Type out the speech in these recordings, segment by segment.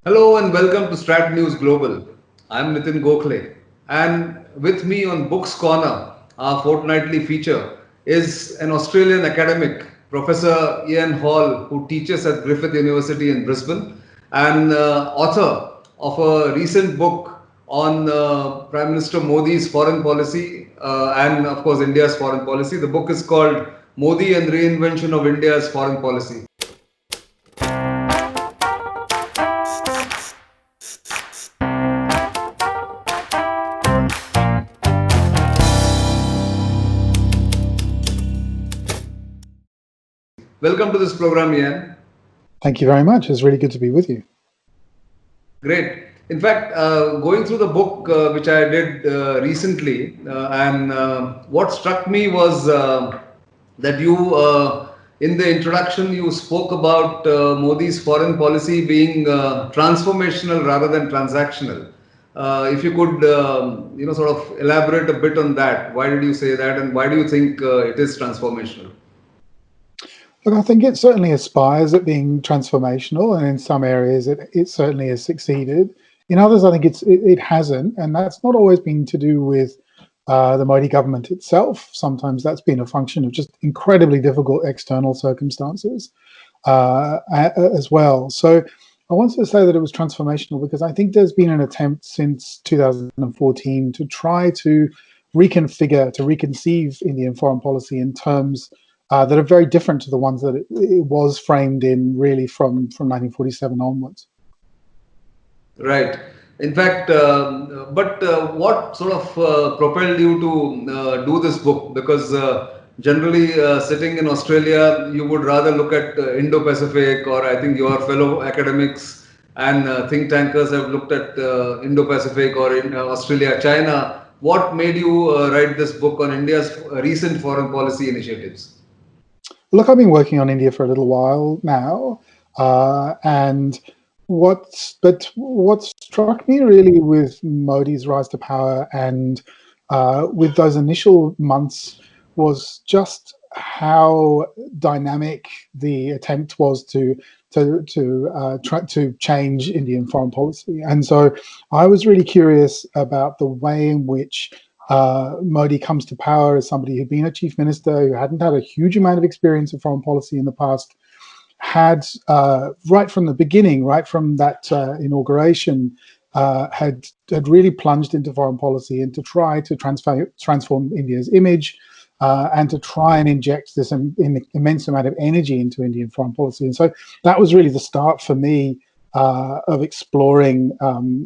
Hello and welcome to StratNews Global. I'm Nitin Gokhale, and with me on Books Corner, our fortnightly feature, is an Australian academic, Professor Ian Hall, who teaches at Griffith University in Brisbane, and author of a recent book on Prime Minister Modi's foreign policy and, of course, India's foreign policy. The book is called Modi and Reinvention of India's Foreign Policy. Welcome to this program, Ian. Thank you very much. It's really good to be with you. Great. In fact, going through the book, which I did recently, and what struck me was that in the introduction, you spoke about Modi's foreign policy being transformational rather than transactional. If you could, sort of elaborate a bit on that. Why did you say that, and why do you think it is transformational? Look, I think it certainly aspires at being transformational, and in some areas it certainly has succeeded. In others, I think it hasn't, and that's not always been to do with the Modi government itself. Sometimes that's been a function of just incredibly difficult external circumstances as well. So I wanted to say that it was transformational because I think there's been an attempt since 2014 to try to reconceive Indian foreign policy in terms that are very different to the ones that it was framed in really from 1947 onwards. Right. In fact, what sort of propelled you to do this book? Because generally, sitting in Australia, you would rather look at Indo-Pacific, or I think your fellow academics and think tankers have looked at Indo-Pacific or in Australia, China. What made you write this book on India's recent foreign policy initiatives? Look, I've been working on India for a little while now, and what struck me really with Modi's rise to power and with those initial months was just how dynamic the attempt was to try to change Indian foreign policy. And so I was really curious about the way in which Modi comes to power as somebody who'd been a chief minister, who hadn't had a huge amount of experience of foreign policy in the past, had right from the beginning, right from that inauguration, had really plunged into foreign policy and to try to transform India's image and to try and inject this immense amount of energy into Indian foreign policy. And so that was really the start for me of exploring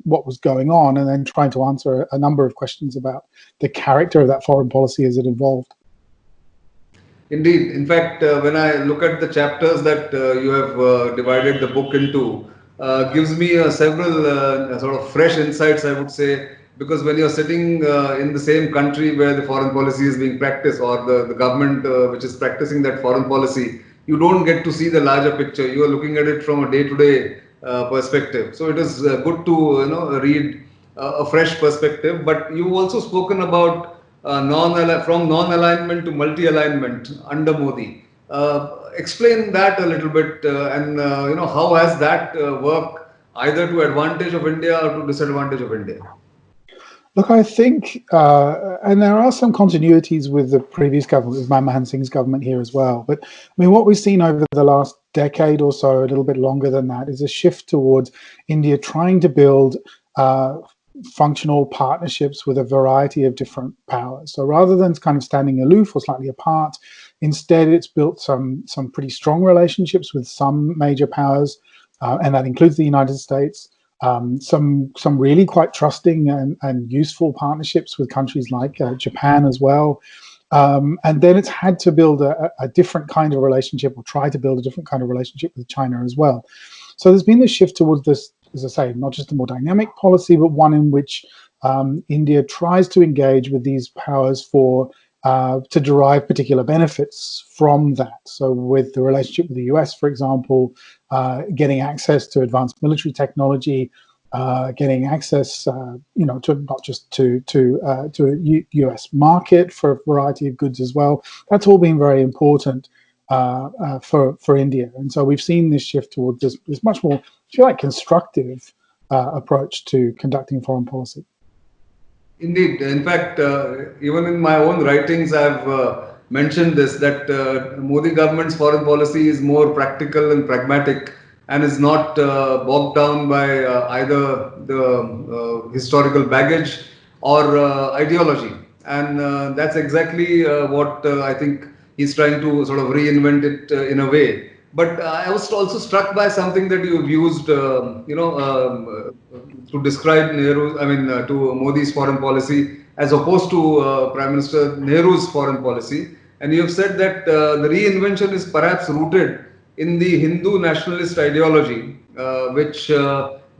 what was going on and then trying to answer a number of questions about the character of that foreign policy as it evolved. Indeed. In fact, when I look at the chapters that you have divided the book into, gives me several sort of fresh insights, I would say, because when you're sitting in the same country where the foreign policy is being practiced, or the government which is practicing that foreign policy, you don't get to see the larger picture. You are looking at it from a day-to-day perspective. So it is good to read a fresh perspective. But you've also spoken about from non-alignment to multi-alignment under Modi. Explain that a little bit, and how has that worked either to advantage of India or to disadvantage of India? Look, I think, and there are some continuities with the previous government, with Manmohan Singh's government here as well. But I mean, what we've seen over the last decade or so, a little bit longer than that, is a shift towards India trying to build functional partnerships with a variety of different powers. So rather than kind of standing aloof or slightly apart, instead it's built some pretty strong relationships with some major powers, and that includes the United States. Some really quite trusting and useful partnerships with countries like Japan as well. And then it's had to build a different kind of relationship, or try to build a different kind of relationship with China as well. So there's been this shift towards this, as I say, not just a more dynamic policy, but one in which India tries to engage with these powers to derive particular benefits from that. So with the relationship with the US, for example, getting access to advanced military technology, getting access, to not just to a US market for a variety of goods as well. That's all been very important. for India. And so we've seen this shift towards this much more, if you like, constructive approach to conducting foreign policy. Indeed. In fact, even in my own writings, I've mentioned this that Modi government's foreign policy is more practical and pragmatic and is not bogged down by either the historical baggage or ideology. And that's exactly what I think he's trying to sort of reinvent it in a way. But I was also struck by something that you've used, to describe to Modi's foreign policy as opposed to Prime Minister Nehru's foreign policy. And you have said that the reinvention is perhaps rooted in the Hindu nationalist ideology, which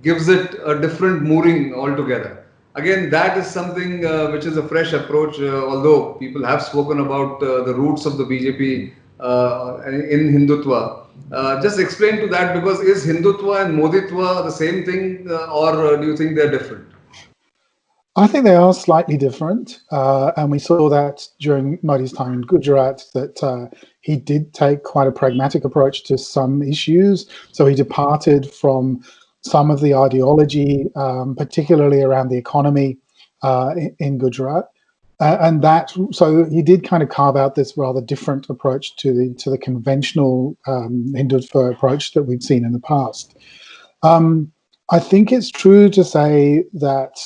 gives it a different mooring altogether. Again, that is something which is a fresh approach, although people have spoken about the roots of the BJP in Hindutva. Just explain to that, because is Hindutva and Moditva the same thing, or do you think they're different? I think they are slightly different, and we saw that during Modi's time in Gujarat, that he did take quite a pragmatic approach to some issues. So he departed from some of the ideology, particularly around the economy in Gujarat, and that, so he did kind of carve out this rather different approach to the conventional Hindutva approach that we've seen in the past. I think it's true to say that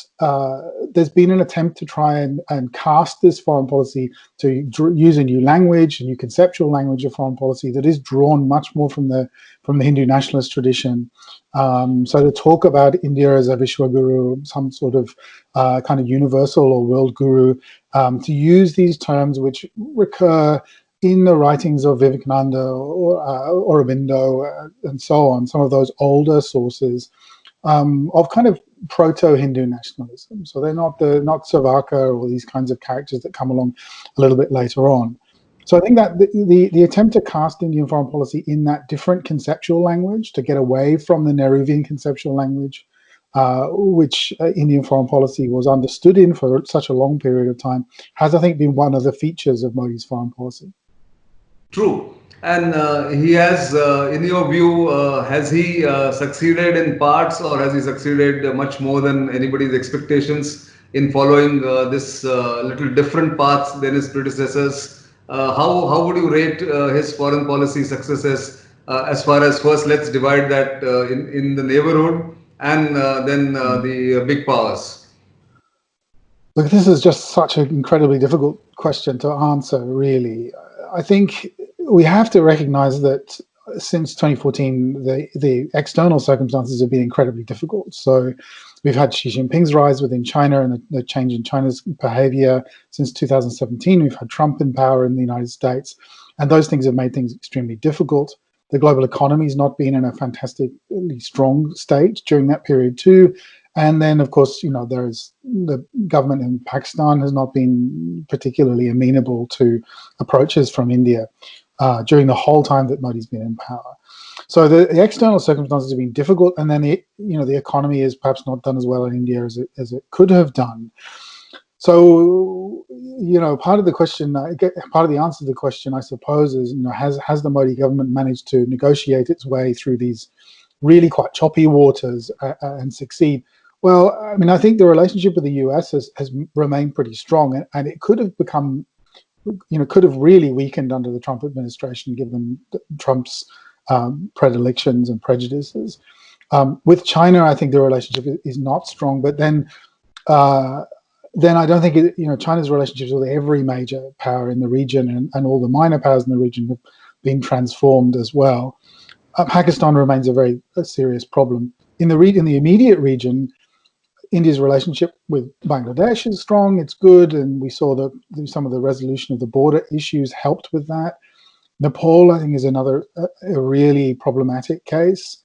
there's been an attempt to try and cast this foreign policy to use a new language, a new conceptual language of foreign policy that is drawn much more from the Hindu nationalist tradition. So to talk about India as a Vishwaguru, some sort of kind of universal or world guru, to use these terms which recur in the writings of Vivekananda or Aurobindo and so on, some of those older sources of kind of proto-Hindu nationalism. So they're not Savarkar or these kinds of characters that come along a little bit later on. So I think that the attempt to cast Indian foreign policy in that different conceptual language, to get away from the Nehruvian conceptual language, which Indian foreign policy was understood in for such a long period of time, has, I think, been one of the features of Modi's foreign policy. True. And he has, in your view, has he succeeded in parts, or has he succeeded much more than anybody's expectations in following this little different paths than his predecessors? How would you rate his foreign policy successes, as far as, first let's divide that in the neighborhood and then the big powers? Look, this is just such an incredibly difficult question to answer, really. I think we have to recognize that since 2014, the external circumstances have been incredibly difficult. So we've had Xi Jinping's rise within China and the change in China's behavior since 2017. We've had Trump in power in the United States, and those things have made things extremely difficult. The global economy has not been in a fantastically strong state during that period too. And then, of course, there's the government in Pakistan has not been particularly amenable to approaches from India during the whole time that Modi's been in power. So the external circumstances have been difficult, and then the economy is perhaps not done as well in India as it could have done. So part of the question, part of the answer to the question, I suppose, is has the Modi government managed to negotiate its way through these really quite choppy waters and succeed? Well, I mean, I think the relationship with the US has remained pretty strong, and it could have become, could have really weakened under the Trump administration, given Trump's predilections and prejudices. With China, I think the relationship is not strong, but then I don't think China's relationships with every major power in the region and all the minor powers in the region have been transformed as well. Pakistan remains a very serious problem. In the immediate region, India's relationship with Bangladesh is strong, it's good, and we saw that some of the resolution of the border issues helped with that. Nepal, I think, is another a really problematic case.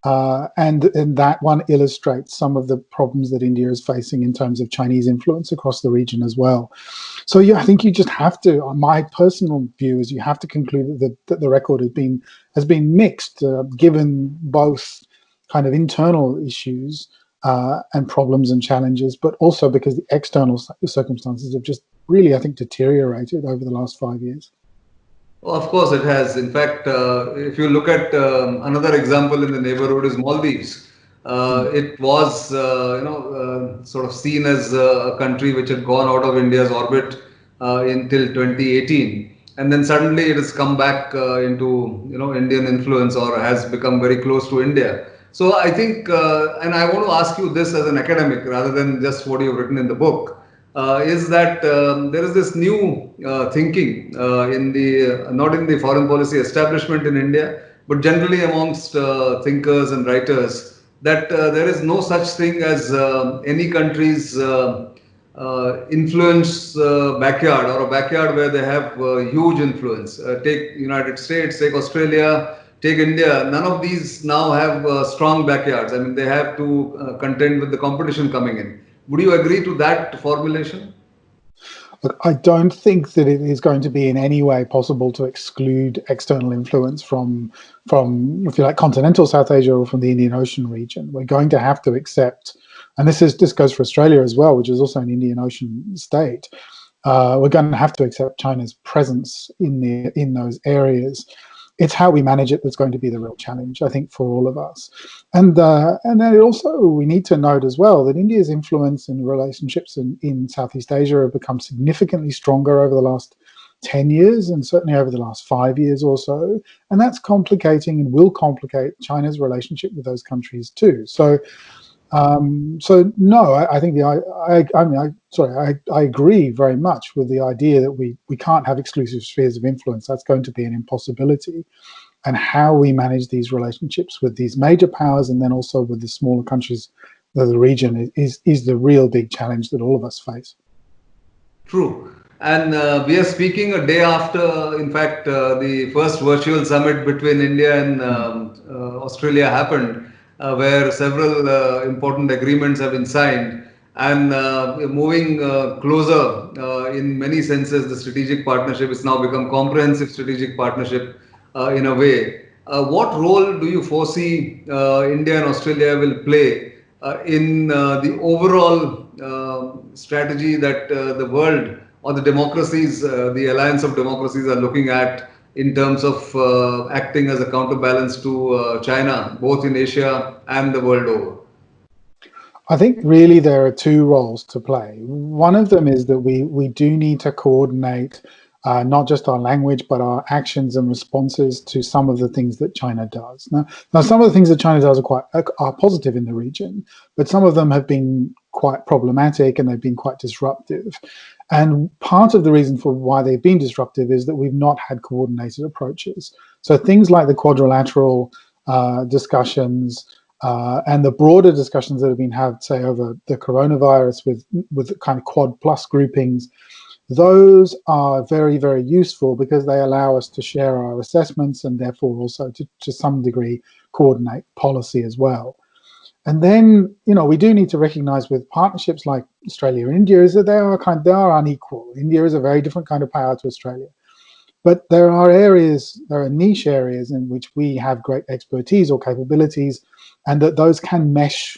And that one illustrates some of the problems that India is facing in terms of Chinese influence across the region as well. So I think you just have to, my personal view is you have to conclude that the record has been mixed, given both kind of internal issues and problems and challenges, but also because the external circumstances have just really, I think, deteriorated over the last 5 years. Oh, of course, it has. In fact, if you look at another example in the neighborhood is Maldives. Mm. It was, sort of seen as a country which had gone out of India's orbit until 2018, and then suddenly it has come back into Indian influence or has become very close to India. So I think, and I want to ask you this as an academic rather than just what you've written in the book, is that there is this new thinking in the not in the foreign policy establishment in India, but generally amongst thinkers and writers that there is no such thing as any country's influence backyard or a backyard where they have huge influence. Take United States, take Australia, take India. None of these now have strong backyards. I mean, they have to contend with the competition coming in. Would you agree to that formulation? Look, I don't think that it is going to be in any way possible to exclude external influence from, if you like, continental South Asia or from the Indian Ocean region. We're going to have to accept, and this goes for Australia as well, which is also an Indian Ocean state. We're going to have to accept China's presence in those areas. It's how we manage it that's going to be the real challenge, I think, for all of us. And then also we need to note as well that India's influence and relationships in Southeast Asia have become significantly stronger over the last 10 years and certainly over the last 5 years or so. And that's complicating and will complicate China's relationship with those countries too. So no, I think I agree very much with the idea that we can't have exclusive spheres of influence. That's going to be an impossibility. And how we manage these relationships with these major powers and then also with the smaller countries of the region is the real big challenge that all of us face. True. And we are speaking a day after, in fact, the first virtual summit between India and Mm. Australia happened, where several important agreements have been signed. And moving closer in many senses, the strategic partnership has now become comprehensive strategic partnership in a way. What role do you foresee India and Australia will play in the overall strategy that the world or the democracies, the alliance of democracies are looking at in terms of acting as a counterbalance to China, both in Asia and the world over? I think really there are two roles to play. One of them is that we do need to coordinate not just our language, but our actions and responses to some of the things that China does. Now some of the things that China does are positive in the region, but some of them have been quite problematic and they've been quite disruptive. And part of the reason for why they've been disruptive is that we've not had coordinated approaches. So things like the quadrilateral discussions, and the broader discussions that have been had, say, over the coronavirus with kind of Quad Plus groupings, those are very, very useful because they allow us to share our assessments and therefore also to some degree coordinate policy as well. And then, we do need to recognize with partnerships like Australia and India is that they are unequal. India is a very different kind of power to Australia. But there are niche areas in which we have great expertise or capabilities, and that those can mesh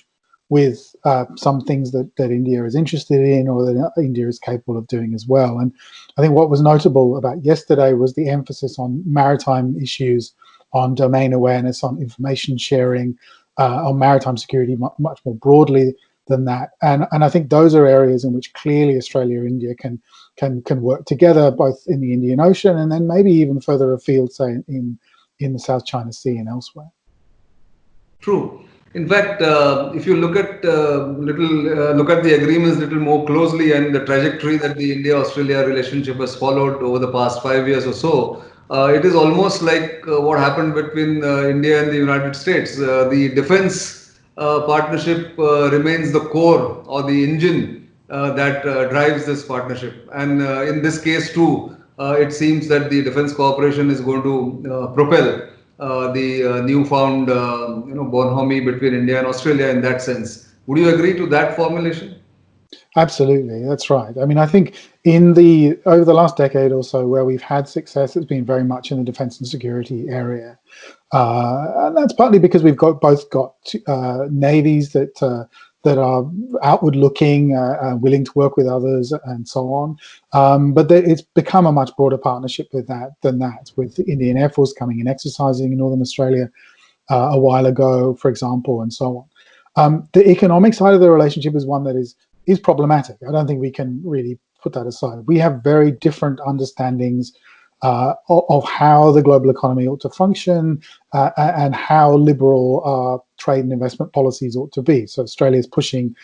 with some things that India is interested in or that India is capable of doing as well. And I think what was notable about yesterday was the emphasis on maritime issues, on domain awareness, on information sharing, on maritime security much more broadly than that. And I think those are areas in which clearly Australia and India can work together, both in the Indian Ocean and then maybe even further afield, say in the South China Sea and elsewhere. True. In fact, if you look at the agreements little more closely and the trajectory that the India-Australia relationship has followed over the past 5 years or so, it is almost like what happened between India and the United States. The defense partnership remains the core or the engine that drives this partnership. And in this case too, it seems that the defense cooperation is going to propel the newfound bonhomie between India and Australia in that sense. Would you agree to that formulation? Absolutely, that's right. I mean, I think in the over the last decade or so, where we've had success, it's been very much in the defence and security area, and that's partly because we've both got navies that are outward looking, willing to work with others, and so on. But it's become a much broader partnership with that than that, with the Indian Air Force coming and exercising in Northern Australia a while ago, for example, and so on. The economic side of the relationship is one that is problematic. I don't think we can really put that aside. We have very different understandings of how the global economy ought to function and how liberal trade and investment policies ought to be. So Australia is pushing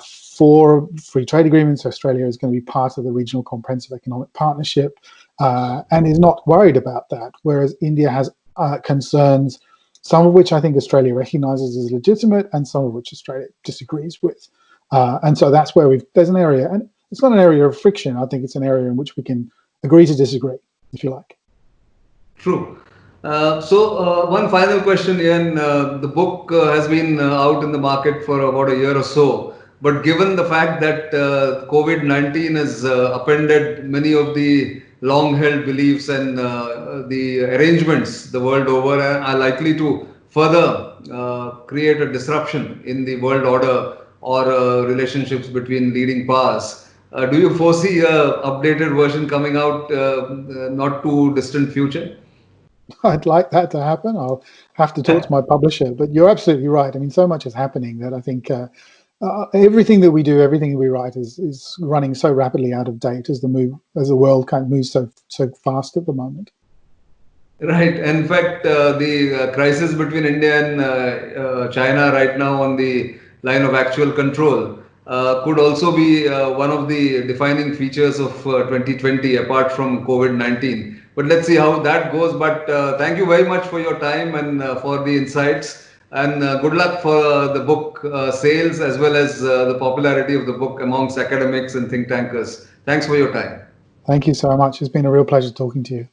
for free trade agreements. Australia is going to be part of the Regional Comprehensive Economic Partnership and is not worried about that, whereas India has concerns, some of which I think Australia recognises as legitimate and some of which Australia disagrees with. And so that's where there's an area, and it's not an area of friction. I think it's an area in which we can agree to disagree, if you like. True. One final question, Ian. The book has been out in the market for about a year or so. But given the fact that COVID-19 has upended many of the long-held beliefs and the arrangements the world over are likely to further create a disruption in the world order or relationships between leading powers. Do you foresee a updated version coming out not too distant future? I'd like that to happen. I'll have to talk to my publisher. But you're absolutely right. I mean, so much is happening that I think everything that we do, everything that we write is running so rapidly out of date as the world kind of moves so fast at the moment. Right. In fact, the crisis between India and China right now on the line of actual control could also be one of the defining features of 2020 apart from COVID-19. But let's see how that goes. But thank you very much for your time and for the insights. And good luck for the book sales as well as the popularity of the book amongst academics and think tankers. Thanks for your time. Thank you so much. It's been a real pleasure talking to you.